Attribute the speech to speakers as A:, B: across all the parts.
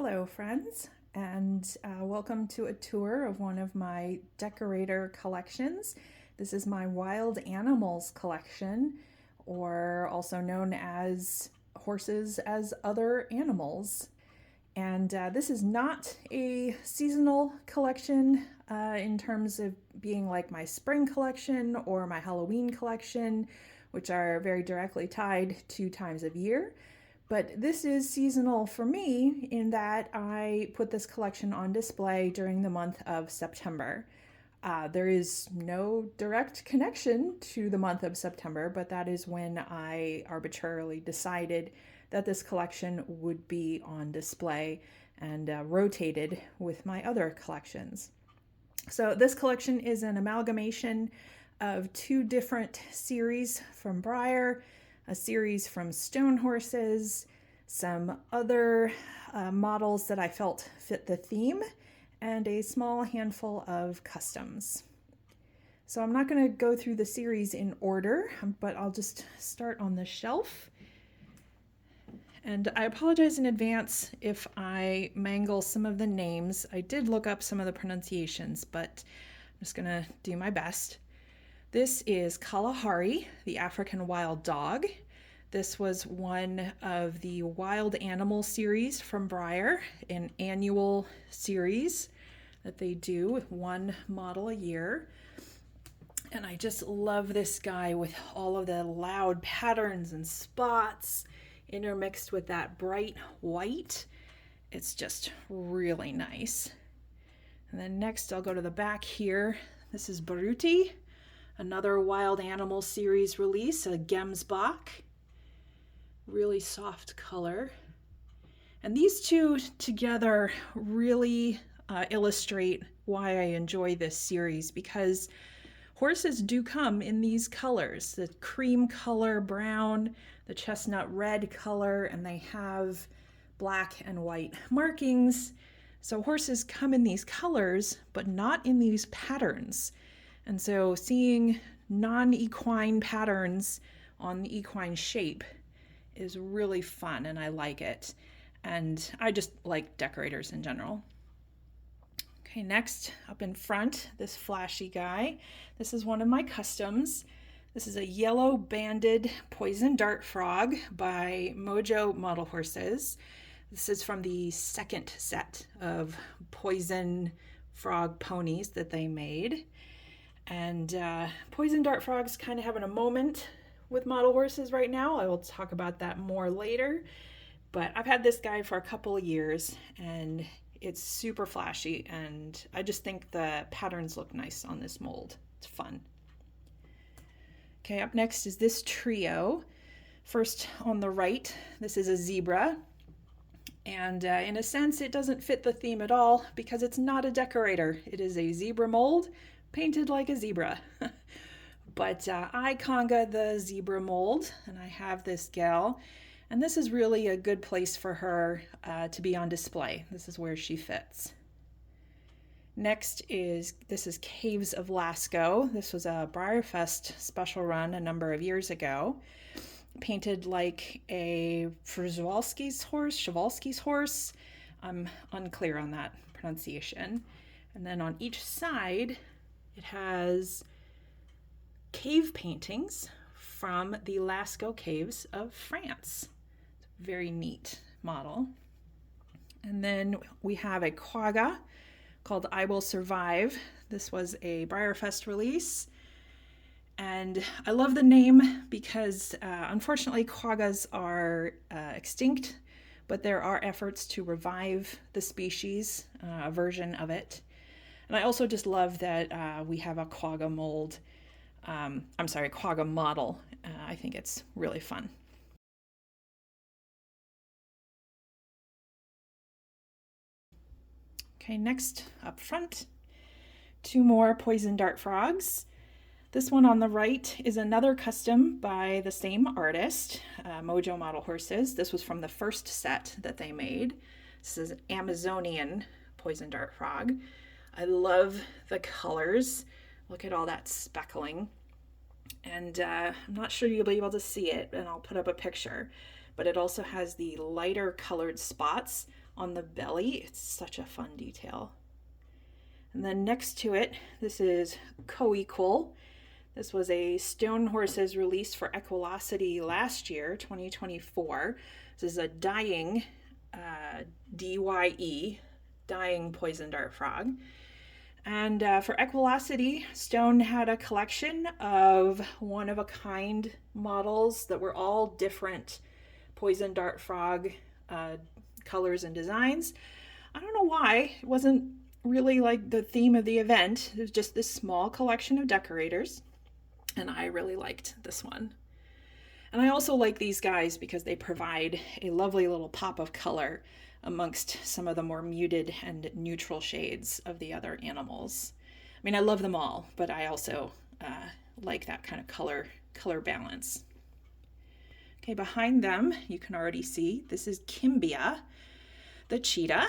A: Hello, friends, and welcome to a tour of one of my decorator collections. This is my wild animals collection, or also known as horses as other animals. And this is not a seasonal collection in terms of being like my spring collection or my Halloween collection, which are very directly tied to times of year. But this is seasonal for me in that I put this collection on display during the month of September. There is no direct connection to the month of September, but that is when I arbitrarily decided that this collection would be on display and rotated with my other collections. So, this collection is an amalgamation of two different series from Breyer, a series from Stone Horses, some other models that I felt fit the theme, and a small handful of customs. So I'm not going to go through the series in order, but I'll just start on the shelf. And I apologize in advance if I mangle some of the names. I did look up some of the pronunciations, but I'm just going to do my best. This is Kalahari, the African wild dog. This was one of the wild animal series from Breyer, an annual series that they do with one model a year. And I just love this guy with all of the loud patterns and spots intermixed with that bright white. It's just really nice. And then next I'll go to the back here. This is Baruti, another wild animal series release, a Gemsbach. Really soft color. And these two together really illustrate why I enjoy this series, because horses do come in these colors, the cream color brown, the chestnut red color, and they have black and white markings. So horses come in these colors, but not in these patterns. And so seeing non-equine patterns on the equine shape is really fun, and I like it. And I just like decorators in general. Okay, next up in front, this flashy guy. This is one of my customs. This is a yellow banded poison dart frog by Mojo Model Horses. This is from the second set of poison frog ponies that they made. And poison dart frogs kind of having a moment with model horses right now. I will talk about that more later. But I've had this guy for a couple of years, and it's super flashy, and I just think the patterns look nice on this mold. It's fun. Okay, up next is this trio. First on the right, this is a zebra. And in a sense, it doesn't fit the theme at all because it's not a decorator. It is a zebra mold painted like a zebra. But I conga the zebra mold, and I have this gal. And this is really a good place for her to be on display. This is where she fits. Next is Caves of Lascaux. This was a Breyerfest special run a number of years ago. Painted like a Przewalski's horse. I'm unclear on that pronunciation. And then on each side, it has cave paintings from the Lascaux Caves of France. Very neat model. And then we have a quagga called I Will Survive. This was a Breyerfest release. And I love the name because unfortunately quaggas are extinct, but there are efforts to revive the species, a version of it. And I also just love that we have a quagga mold. Quagga model. I think it's really fun. Okay, next up front, two more poison dart frogs. This one on the right is another custom by the same artist, Mojo Model Horses. This was from the first set that they made. This is an Amazonian poison dart frog. I love the colors. Look at all that speckling. And I'm not sure you'll be able to see it, and I'll put up a picture. But it also has the lighter colored spots on the belly. It's such a fun detail. And then next to it, this is Co-Equal. This was a Stone Horses release for Equilocity last year, 2024. This is a dying, DYE, dying poison dart frog. And for Equilocity, Stone had a collection of one-of-a-kind models that were all different poison dart frog colors and designs. I don't know why. It wasn't really like the theme of the event. It was just this small collection of decorators, and I really liked this one. And I also like these guys because they provide a lovely little pop of color amongst some of the more muted and neutral shades of the other animals. I mean, I love them all, but I also like that kind of color balance. Okay, behind them, you can already see, this is Kimbia, the cheetah.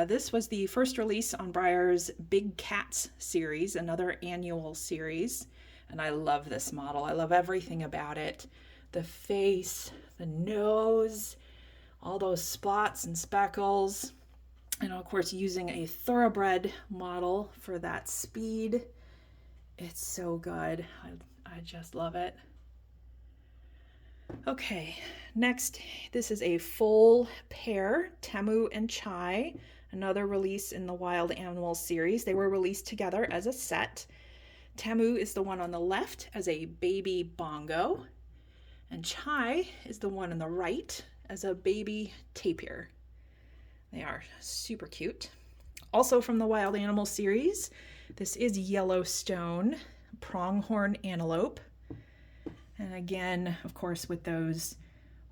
A: This was the first release on Breyer's Big Cats series, another annual series. And I love this model. I love everything about it. The face, the nose, all those spots and speckles. And of course, using a thoroughbred model for that speed. It's so good. I just love it. Okay, next, this is a full pair, Temu and Chai, another release in the Wild Animals series. They were released together as a set. Temu is the one on the left as a baby bongo, and Chai is the one on the right as a baby tapir. They are super cute. Also from the Wild Animals series, this is Yellowstone pronghorn antelope. And again, of course, with those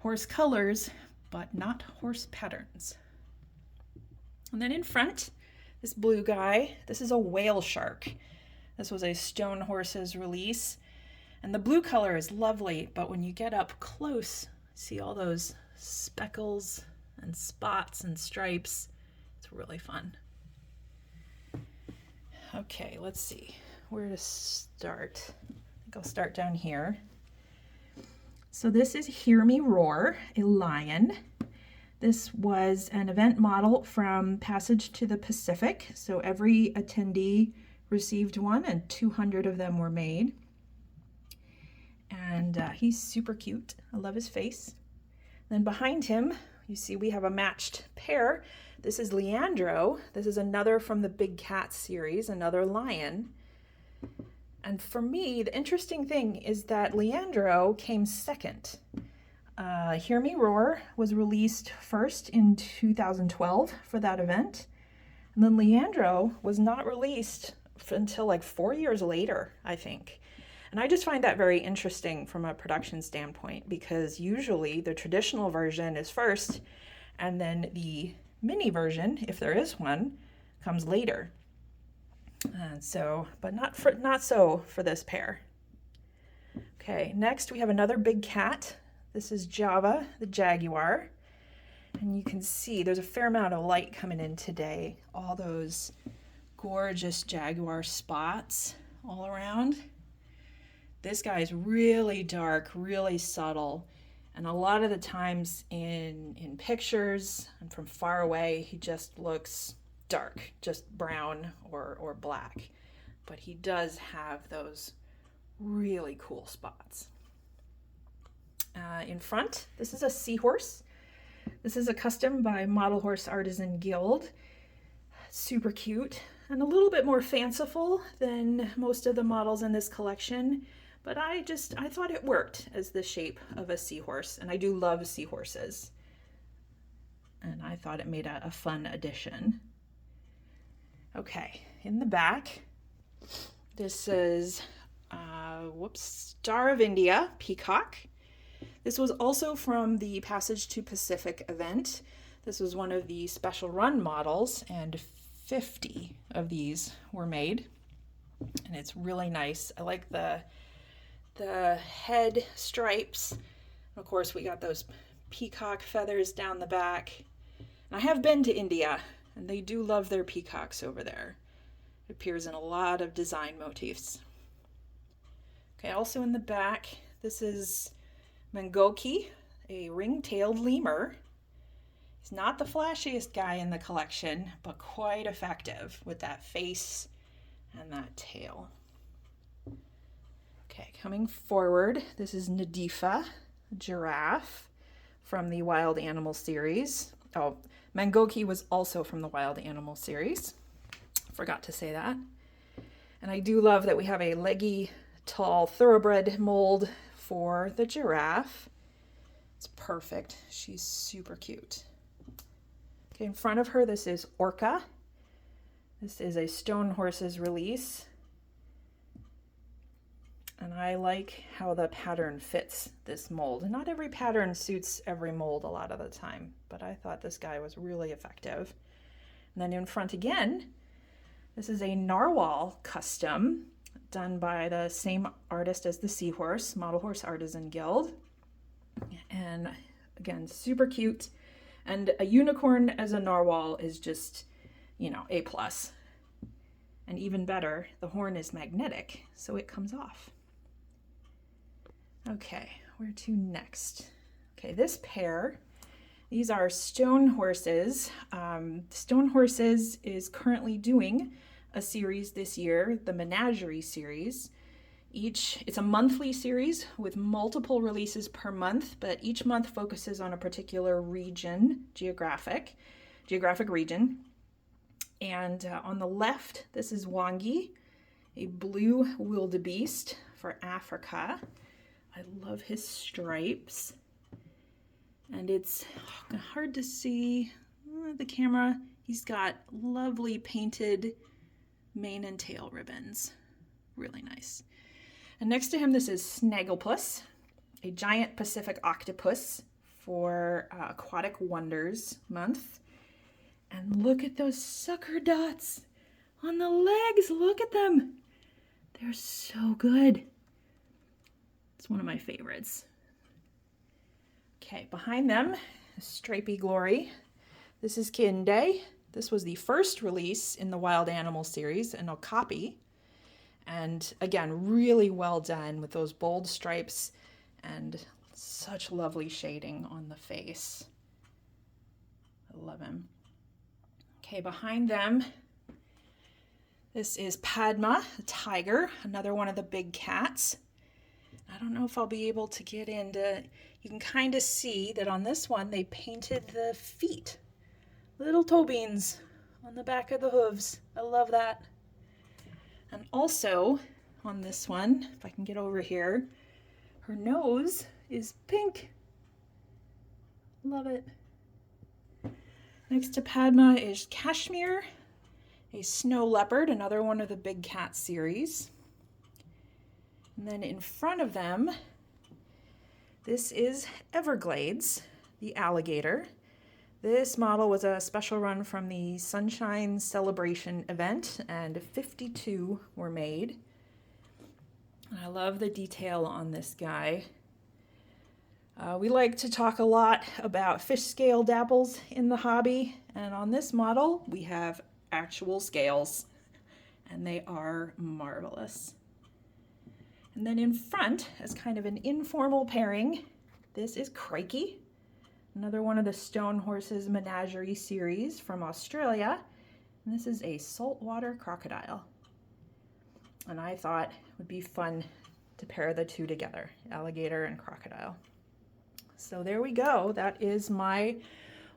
A: horse colors, but not horse patterns. And then in front, this blue guy, this is a whale shark. This was a Stone Horses release. And the blue color is lovely, but when you get up close, see all those speckles and spots and stripes. It's really fun. Okay, let's see where to start. I think I'll start down here. So this is Hear Me Roar, a lion. This was an event model from Passage to the Pacific. So every attendee received one and 200 of them were made. And he's super cute. I love his face. Then behind him, you see we have a matched pair. This is Leandro. This is another from the Big Cat series, another lion. And for me, the interesting thing is that Leandro came second. Hear Me Roar was released first in 2012 for that event. And then Leandro was not released until like 4 years later, I think. And I just find that very interesting from a production standpoint, because usually the traditional version is first, and then the mini version, if there is one, comes later. But not so for this pair. Okay, next we have another big cat. This is Java, the jaguar. And you can see there's a fair amount of light coming in today. All those gorgeous jaguar spots all around. This guy is really dark, really subtle. And a lot of the times in pictures and from far away, he just looks dark, just brown or black. But he does have those really cool spots. In front, this is a seahorse. This is a custom by Model Horse Artisan Guild. Super cute and a little bit more fanciful than most of the models in this collection. But I thought it worked as the shape of a seahorse, and I do love seahorses. And I thought it made a fun addition. Okay, in the back, this is, Star of India, peacock. This was also from the Passage to Pacific event. This was one of the special run models, and 50 of these were made. And it's really nice. I like the head stripes. Of course, we got those peacock feathers down the back. And I have been to India, and they do love their peacocks over there. It appears in a lot of design motifs. Okay, also in the back, this is Mangoki, a ring-tailed lemur. He's not the flashiest guy in the collection, but quite effective with that face and that tail. Okay, coming forward, this is Nadifa, a giraffe from the Wild Animal series. Oh, Mangoki was also from the Wild Animal series. Forgot to say that. And I do love that we have a leggy, tall thoroughbred mold for the giraffe. It's perfect. She's super cute. Okay, in front of her, this is Orca. This is a Stone Horses release. And I like how the pattern fits this mold. Not every pattern suits every mold a lot of the time, but I thought this guy was really effective. And then in front again, this is a narwhal custom done by the same artist as the Seahorse, Model Horse Artisan Guild. And again, super cute. And a unicorn as a narwhal is just, A+. And even better, the horn is magnetic, so it comes off. Okay, where to next? Okay, this pair, these are Stone Horses. Stone Horses is currently doing a series this year, the Menagerie series. It's a monthly series with multiple releases per month, but each month focuses on a particular region, geographic region. And on the left, this is Wangi, a blue wildebeest for Africa. I love his stripes. And it's hard to see the camera. He's got lovely painted mane and tail ribbons. Really nice. And next to him, this is Snagglepuss, a giant Pacific octopus for Aquatic Wonders month. And look at those sucker dots on the legs. Look at them. They're so good. It's one of my favorites. Okay, behind them, Stripey Glory. This is Kinde. This was the first release in the Wild Animal series, an okapi. And again, really well done with those bold stripes and such lovely shading on the face. I love him. Okay, behind them, this is Padma, the tiger, another one of the big cats. I don't know if I'll be able to get into, you can kind of see that on this one, they painted the feet, little toe beans on the back of the hooves. I love that. And also on this one, if I can get over here, her nose is pink. Love it. Next to Padma is Kashmir, a snow leopard, another one of the big cat series. And then in front of them, this is Everglades, the alligator. This model was a special run from the Sunshine Celebration event, and 52 were made. I love the detail on this guy. We like to talk a lot about fish scale dapples in the hobby, and on this model we have actual scales, and they are marvelous. And then in front, as kind of an informal pairing, this is Crikey, another one of the Stone Horses Menagerie series from Australia. And this is a saltwater crocodile. And I thought it would be fun to pair the two together, alligator and crocodile. So there we go. That is my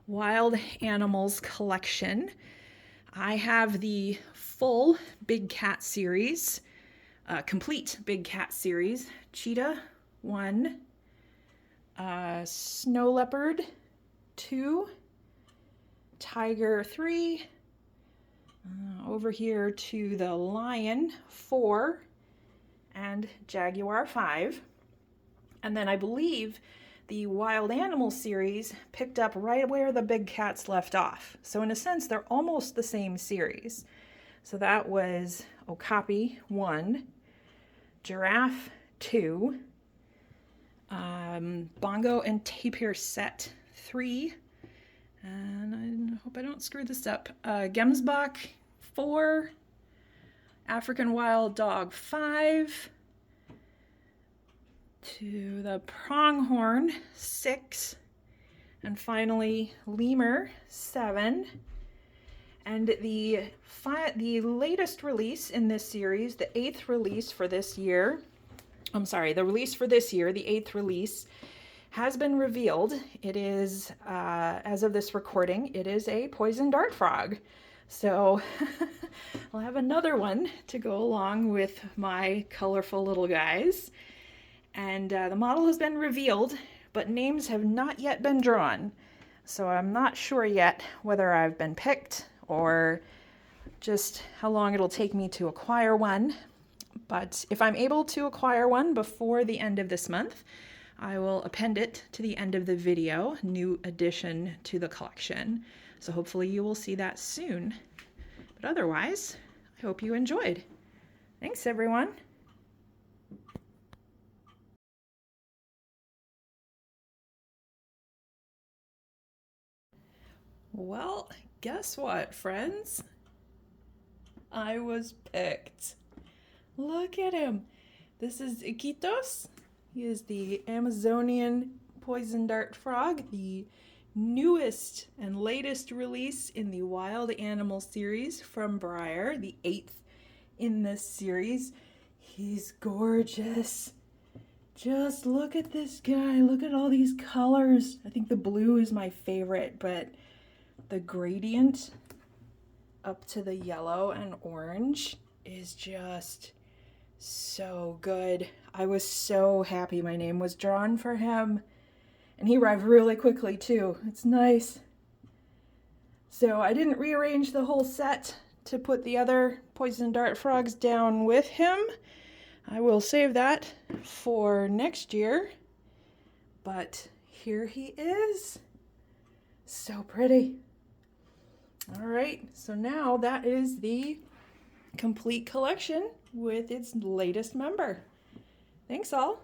A: wild animals collection. I have the full Big Cat series, complete Big Cat series, Cheetah 1, Snow Leopard 2, Tiger 3, over here to the Lion 4, and Jaguar 5. And then I believe the Wild Animal series picked up right where the Big Cats left off. So in a sense, they're almost the same series. So that was Okapi 1, Giraffe 2, Bongo and Tapir Set 3, and I hope I don't screw this up, Gemsbach 4, African Wild Dog 5, to the Pronghorn 6, And finally, lemur 7. And the latest release in this series, the 8th release for this year, the release for this year, the 8th release, has been revealed. It is, as of this recording, it is a poison dart frog. So I'll have another one to go along with my colorful little guys. And the model has been revealed, but names have not yet been drawn. So I'm not sure yet whether I've been picked or just how long it'll take me to acquire one. But if I'm able to acquire one before the end of this month, I will append it to the end of the video, new addition to the collection. So hopefully you will see that soon. But otherwise, I hope you enjoyed. Thanks, everyone. Well, guess what, friends? I was picked. Look at him. This is Iquitos. He is the Amazonian poison dart frog, the newest and latest release in the Wild Animal series from Breyer, the 8th in this series. He's gorgeous. Just look at this guy. Look at all these colors. I think the blue is my favorite, but the gradient up to the yellow and orange is just so good. I was so happy my name was drawn for him. And he arrived really quickly too. It's nice. So I didn't rearrange the whole set to put the other poison dart frogs down with him. I will save that for next year. But here he is. So pretty. All right, so now that is the complete collection with its latest member. Thanks all.